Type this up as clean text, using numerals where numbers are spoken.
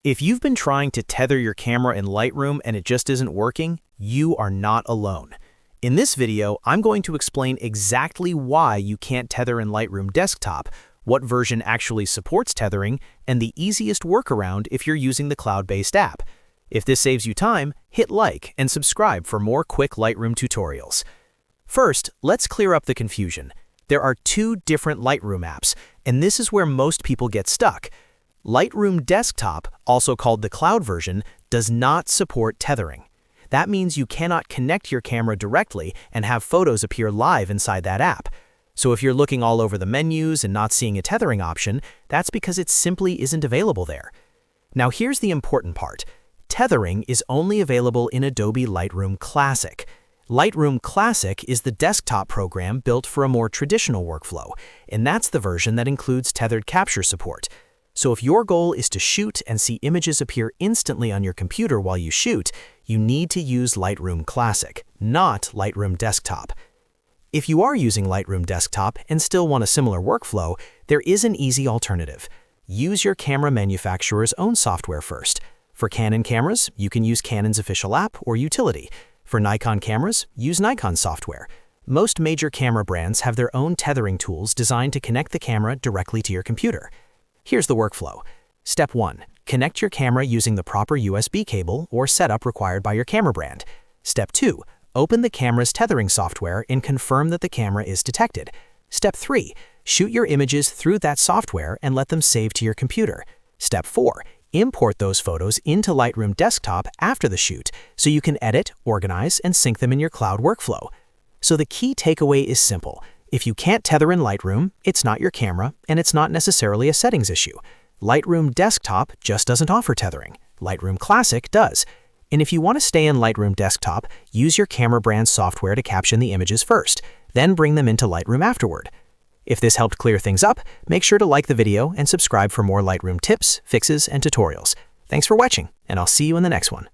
If you've been trying to tether your camera in Lightroom and it just isn't working, you are not alone. In this video, I'm going to explain exactly why you can't tether in Lightroom Desktop, what version actually supports tethering, and the easiest workaround if you're using the cloud-based app. If this saves you time, hit like and subscribe for more quick Lightroom tutorials. First, let's clear up the confusion. There are two different Lightroom apps, and this is where most people get stuck. Lightroom Desktop, also called the cloud version, does not support tethering. That means you cannot connect your camera directly and have photos appear live inside that app. So if you're looking all over the menus and not seeing a tethering option, that's because it simply isn't available there. Now here's the important part. Tethering is only available in Adobe Lightroom Classic. Lightroom Classic is the desktop program built for a more traditional workflow, and that's the version that includes tethered capture support. So if your goal is to shoot and see images appear instantly on your computer while you shoot, you need to use Lightroom Classic, not Lightroom Desktop. If you are using Lightroom Desktop and still want a similar workflow, there is an easy alternative. Use your camera manufacturer's own software first. For Canon cameras, you can use Canon's official app or utility. For Nikon cameras, use Nikon software. Most major camera brands have their own tethering tools designed to connect the camera directly to your computer. Here's the workflow. Step 1. Connect your camera using the proper USB cable or setup required by your camera brand. Step 2. Open the camera's tethering software and confirm that the camera is detected. Step 3. Shoot your images through that software and let them save to your computer. Step 4. Import those photos into Lightroom Desktop after the shoot so you can edit, organize, and sync them in your cloud workflow. So the key takeaway is simple. If you can't tether in Lightroom, it's not your camera, and it's not necessarily a settings issue. Lightroom Desktop just doesn't offer tethering. Lightroom Classic does. And if you want to stay in Lightroom Desktop, use your camera brand's software to caption the images first, then bring them into Lightroom afterward. If this helped clear things up, make sure to like the video and subscribe for more Lightroom tips, fixes, and tutorials. Thanks for watching, and I'll see you in the next one.